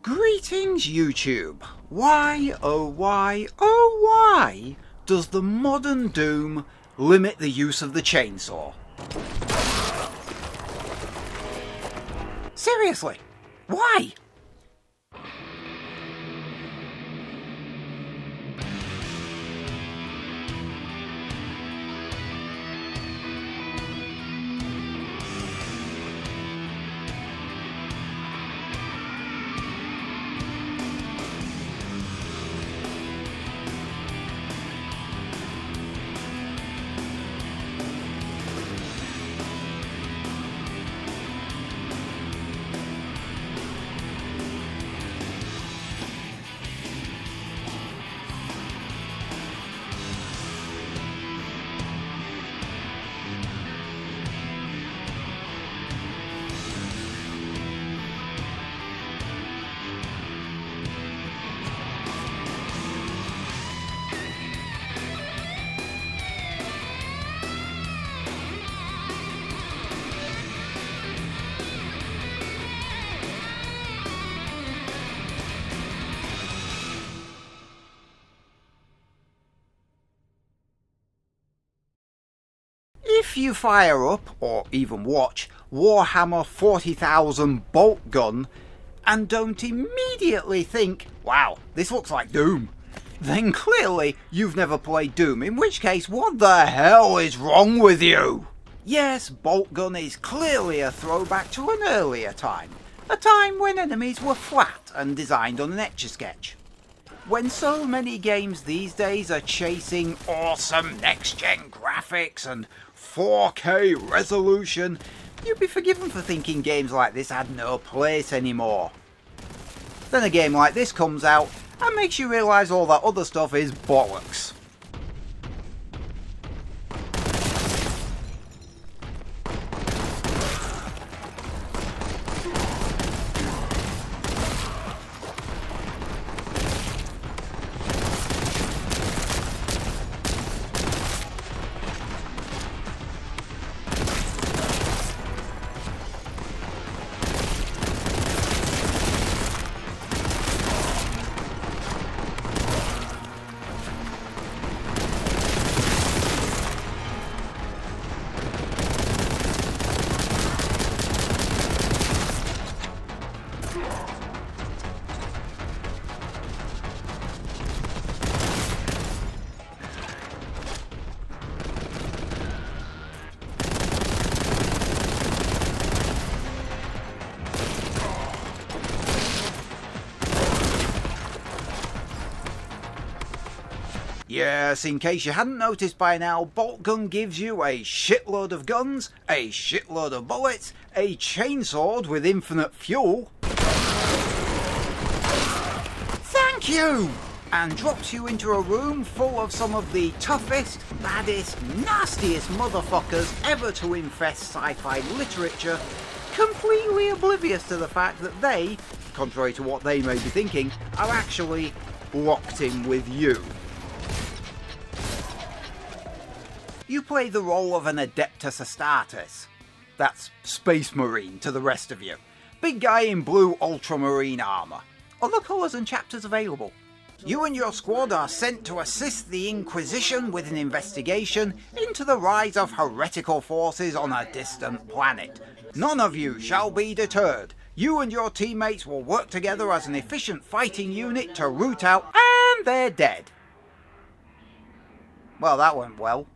Greetings YouTube! Why, oh why does the modern Doom limit the use of the chainsaw? Seriously, why? If you fire up, or even watch, Warhammer 40,000 Boltgun and don't immediately think, wow, this looks like Doom, then clearly you've never played Doom, in which case, what the hell is wrong with you? Yes, Boltgun is clearly a throwback to an earlier time, a time when enemies were flat and designed on an Etch-a-Sketch. When so many games these days are chasing awesome next-gen graphics and 4K resolution, you'd be forgiven for thinking games like this had no place anymore. Then a game like this comes out and makes you realise all that other stuff is bollocks. Yes, in case you hadn't noticed by now, Boltgun gives you a shitload of guns, a shitload of bullets, a chainsword with infinite fuel. Thank you! And drops you into a room full of some of the toughest, baddest, nastiest motherfuckers ever to infest sci-fi literature, completely oblivious to the fact that they, contrary to what they may be thinking, are actually locked in with you. You play the role of an Adeptus Astartes. That's Space Marine to the rest of you. Big guy in blue ultramarine armour. Other colours and chapters available. You and your squad are sent to assist the Inquisition with an investigation into the rise of heretical forces on a distant planet. None of you shall be deterred. You and your teammates will work together as an efficient fighting unit to root out, and they're dead. Well, that went well.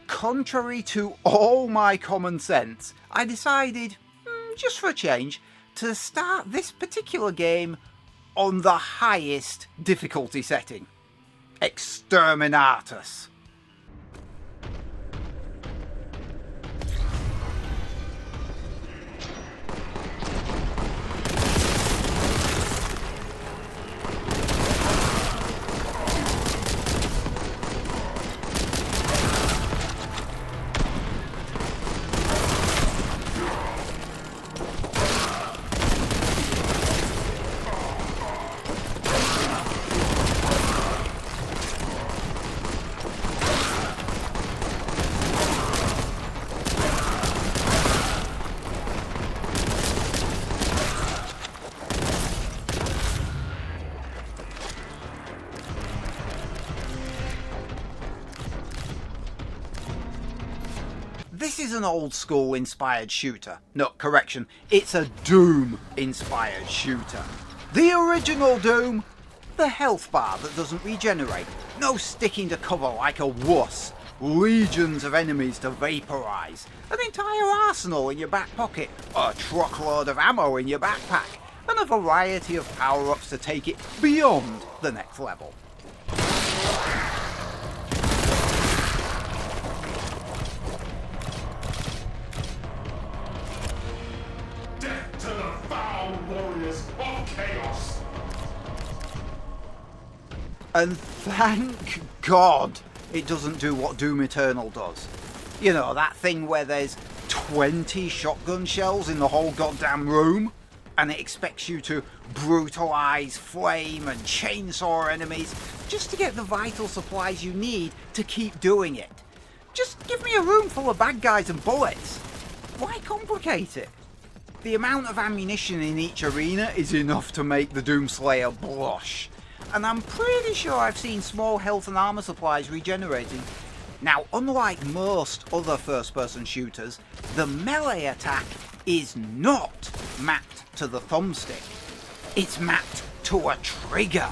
Contrary to all my common sense, I decided, just for a change, to start this particular game on the highest difficulty setting. Exterminatus. This is an old school inspired shooter. No, correction, it's a Doom inspired shooter. The original Doom, the health bar that doesn't regenerate, no sticking to cover like a wuss, legions of enemies to vaporise, an entire arsenal in your back pocket, a truckload of ammo in your backpack, and a variety of power-ups to take it beyond the next level. Death to the foul warriors of chaos! And thank God it doesn't do what Doom Eternal does. You know, that thing where there's 20 shotgun shells in the whole goddamn room, and it expects you to brutalise, flame and chainsaw enemies just to get the vital supplies you need to keep doing it. Just give me a room full of bad guys and bullets. Why complicate it? The amount of ammunition in each arena is enough to make the Doomslayer blush. And I'm pretty sure I've seen small health and armour supplies regenerating. Now, unlike most other first-person shooters, the melee attack is not mapped to the thumbstick. It's mapped to a trigger.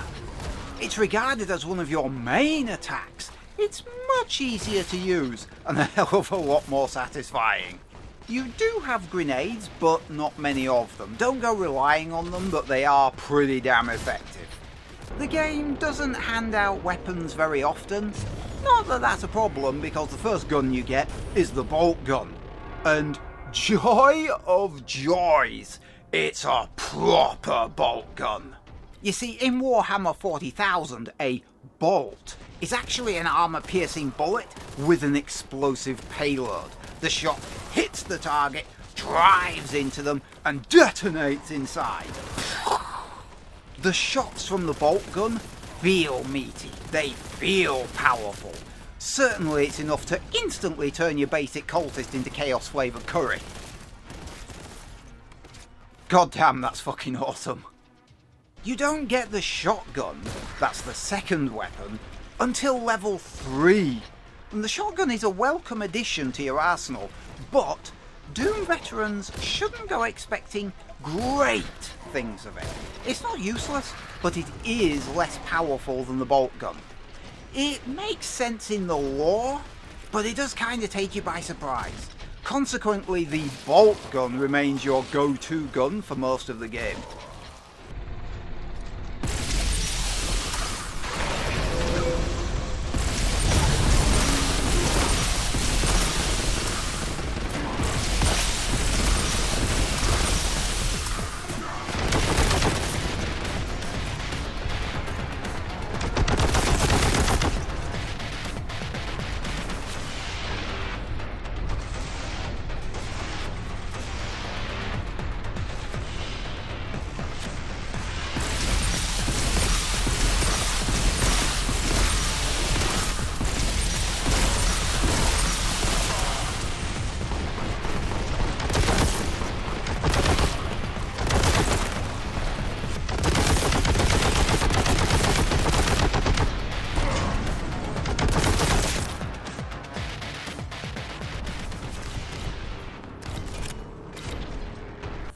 It's regarded as one of your main attacks. It's much easier to use and a hell of a lot more satisfying. You do have grenades, but not many of them. Don't go relying on them, but they are pretty damn effective. The game doesn't hand out weapons very often. Not that that's a problem, because the first gun you get is the Boltgun. And joy of joys, it's a proper Boltgun. You see, in Warhammer 40,000, a bolt is actually an armour-piercing bullet with an explosive payload. The shot hits the target, drives into them, and detonates inside. The shots from the Boltgun feel meaty, they feel powerful. Certainly it's enough to instantly turn your basic cultist into chaos flavoured curry. God damn, that's fucking awesome. You don't get the shotgun, that's the second weapon, until level 3. And the shotgun is a welcome addition to your arsenal, but Doom veterans shouldn't go expecting great things of it. It's not useless, but it is less powerful than the Boltgun. It makes sense in the lore, but it does kind of take you by surprise. Consequently, the Boltgun remains your go-to gun for most of the game.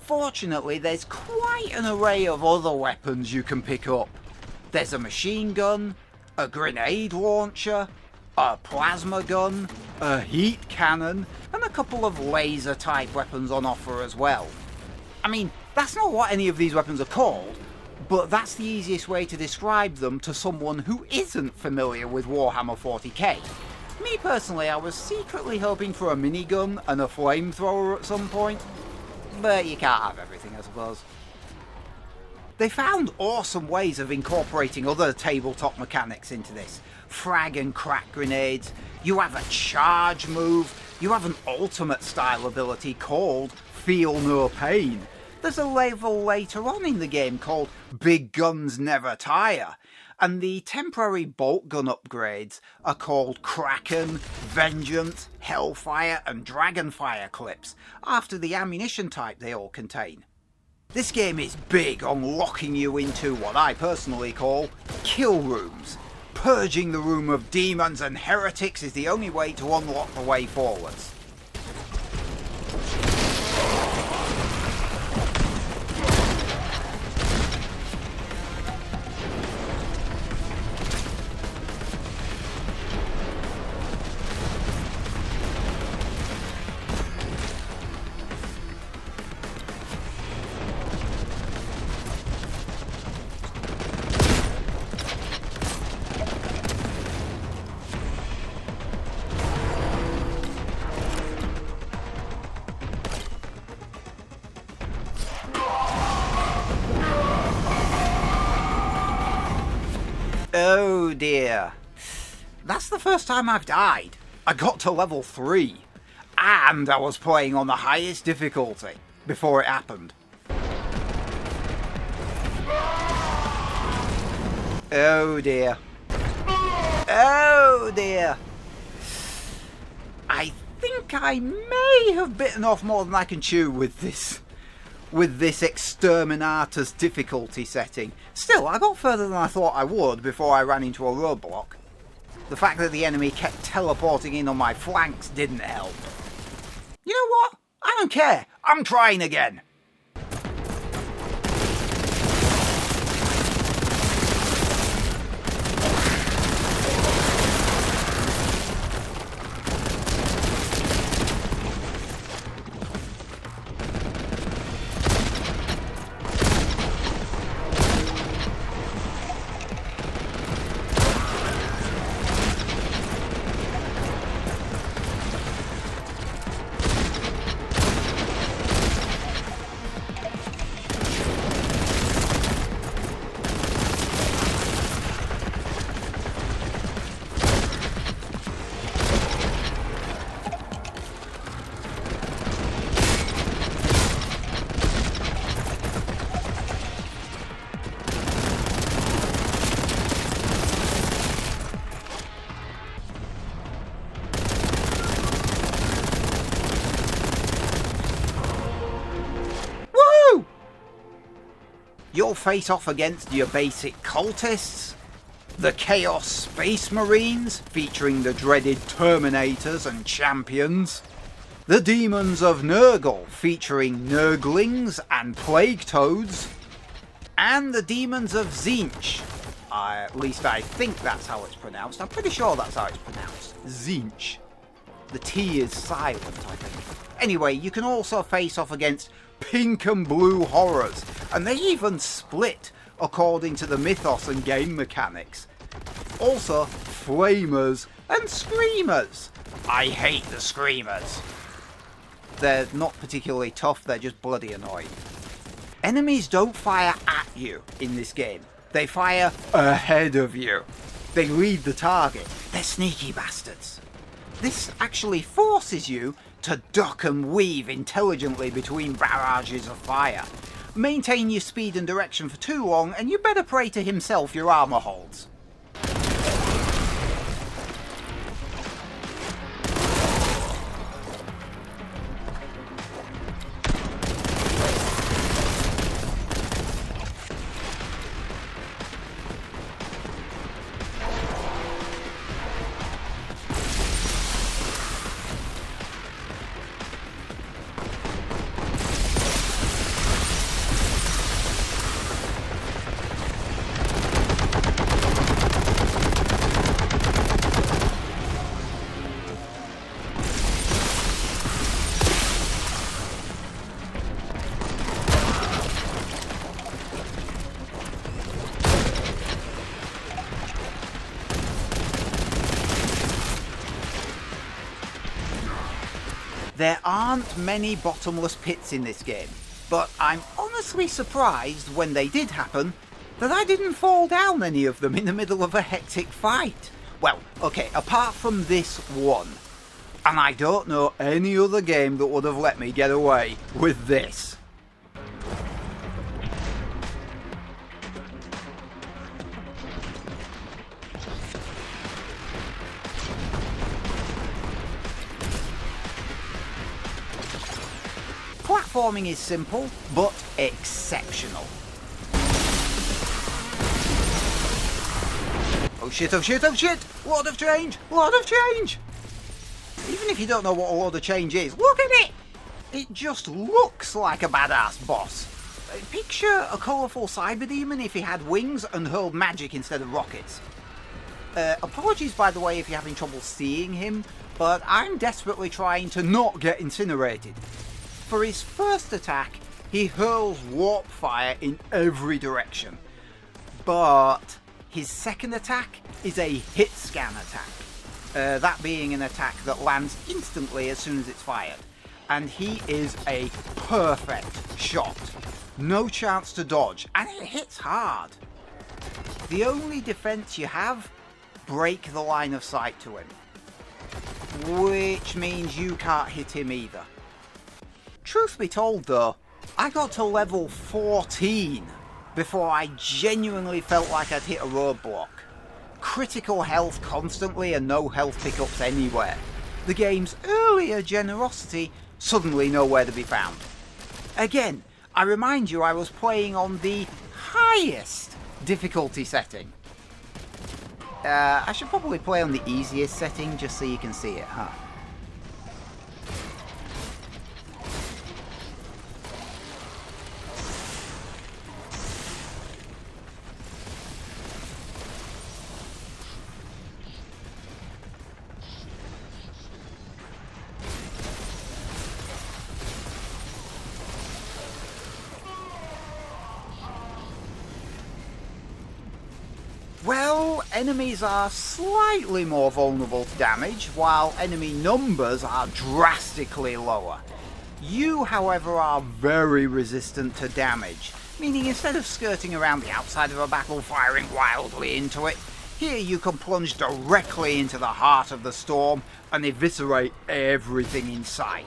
Fortunately, there's quite an array of other weapons you can pick up. There's a machine gun, a grenade launcher, a plasma gun, a heat cannon, and a couple of laser type weapons on offer as well. I mean, that's not what any of these weapons are called, but that's the easiest way to describe them to someone who isn't familiar with Warhammer 40k. Me personally, I was secretly hoping for a minigun and a flamethrower at some point, but you can't have everything, I suppose. They found awesome ways of incorporating other tabletop mechanics into this. Frag and crack grenades, you have a charge move, you have an ultimate style ability called Feel No Pain. There's a level later on in the game called Big Guns Never Tire, and the temporary bolt gun upgrades are called Kraken, Vengeance, Hellfire and Dragonfire clips, after the ammunition type they all contain. This game is big on locking you into what I personally call kill rooms. Purging the room of demons and heretics is the only way to unlock the way forwards. dear. That's the first time I've died. I got to level 3. And I was playing on the highest difficulty before it happened. Oh dear. Oh dear. I think I may have bitten off more than I can chew with this Exterminator's difficulty setting. Still, I got further than I thought I would before I ran into a roadblock. The fact that the enemy kept teleporting in on my flanks didn't help. You know what? I don't care. I'm trying again. You'll face off against your basic cultists, the Chaos Space Marines, featuring the dreaded Terminators and Champions, the Demons of Nurgle, featuring Nurglings and Plague Toads, and the Demons of Tzeentch. At least I think that's how it's pronounced. I'm pretty sure that's how it's pronounced. Tzeentch. The T is silent, I think. Anyway, you can also face off against pink and blue horrors, and they even split according to the mythos and game mechanics. Also, flamers and screamers. I hate the screamers. They're not particularly tough, they're just bloody annoying. Enemies don't fire at you in this game. They fire ahead of you. They lead the target. They're sneaky bastards. This actually forces you to duck and weave intelligently between barrages of fire. Maintain your speed and direction for too long, and you better pray to himself your armour holds. There aren't many bottomless pits in this game, but I'm honestly surprised when they did happen that I didn't fall down any of them in the middle of a hectic fight. Well, okay, apart from this one. And I don't know any other game that would have let me get away with this. Platforming is simple, but exceptional. Oh shit, oh shit, oh shit! Lord of Change! Lord of Change! Even if you don't know what a Lord of Change is, look at it! It just looks like a badass boss. Picture a colourful cyber demon if he had wings and hurled magic instead of rockets. Apologies, by the way, if you're having trouble seeing him, but I'm desperately trying to not get incinerated. For his first attack, he hurls warp fire in every direction. But his second attack is a hit scan attack. That being an attack that lands instantly as soon as it's fired. And he is a perfect shot. No chance to dodge, and it hits hard. The only defense you have break the line of sight to him. Which means you can't hit him either. Truth be told though, I got to level 14 before I genuinely felt like I'd hit a roadblock. Critical health constantly and no health pickups anywhere. The game's earlier generosity suddenly nowhere to be found. Again, I remind you I was playing on the highest difficulty setting. I should probably play on the easiest setting just so you can see it, huh? Well, enemies are slightly more vulnerable to damage, while enemy numbers are drastically lower. You, however, are very resistant to damage, meaning instead of skirting around the outside of a battle firing wildly into it, here you can plunge directly into the heart of the storm and eviscerate everything in sight.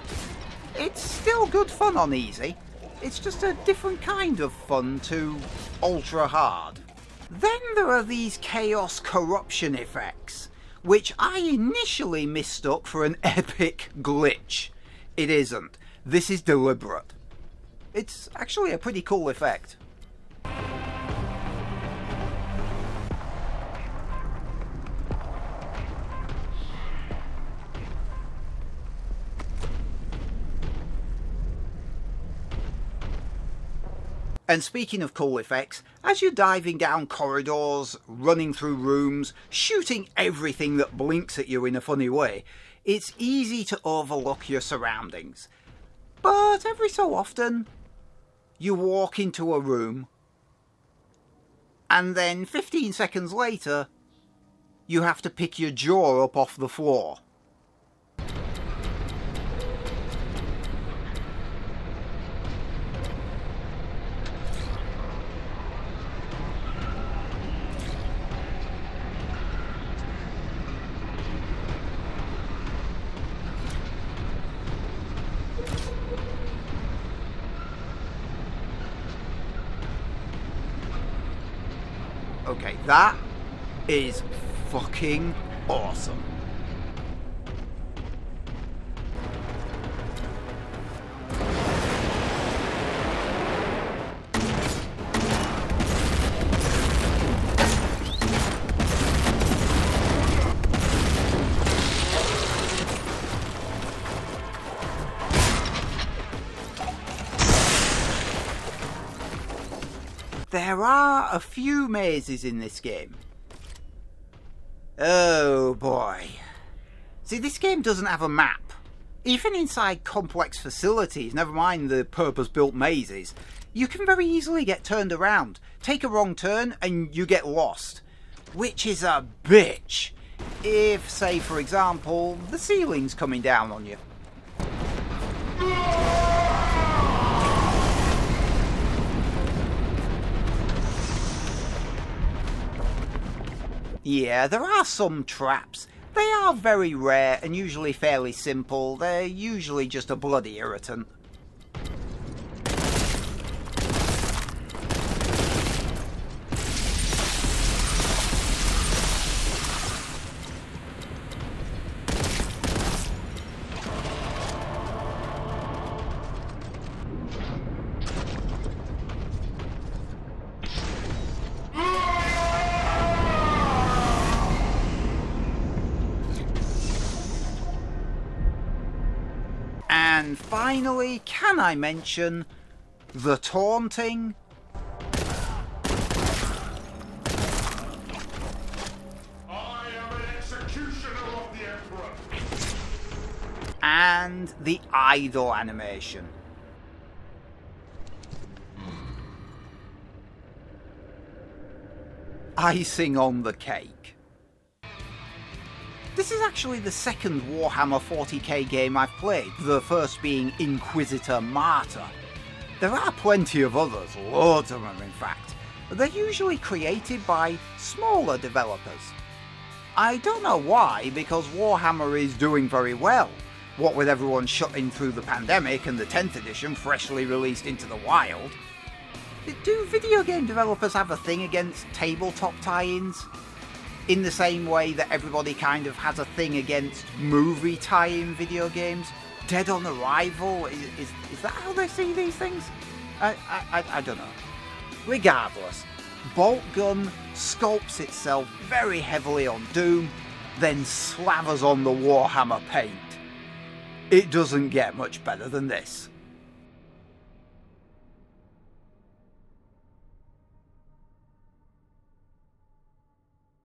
It's still good fun on easy, it's just a different kind of fun to ultra hard. Then there are these chaos corruption effects, which I initially mistook for an epic glitch. It isn't. This is deliberate. It's actually a pretty cool effect. And speaking of cool effects, as you're diving down corridors, running through rooms, shooting everything that blinks at you in a funny way, it's easy to overlook your surroundings. But every so often, you walk into a room, and then 15 seconds later, you have to pick your jaw up off the floor. Okay, that is fucking awesome. There are a few mazes in this game. Oh boy. See, this game doesn't have a map. Even inside complex facilities, never mind the purpose-built mazes, you can very easily get turned around. Take a wrong turn and you get lost. Which is a bitch. If, say for example, the ceiling's coming down on you. Yeah, there are some traps. They are very rare and usually fairly simple. They're usually just a bloody irritant. And finally, can I mention the taunting? I am an executioner of the Emperor. And the idle animation. Icing on the cake. This is actually the second Warhammer 40k game I've played, the first being Inquisitor Martyr. There are plenty of others, loads of them in fact, but they're usually created by smaller developers. I don't know why, because Warhammer is doing very well. What with everyone shutting through the pandemic and the 10th edition freshly released into the wild. Do video game developers have a thing against tabletop tie-ins? In the same way that everybody kind of has a thing against movie tie-in video games? Dead on Arrival? Is that how they see these things? I don't know. Regardless, Boltgun sculpts itself very heavily on Doom, then slavers on the Warhammer paint. It doesn't get much better than this.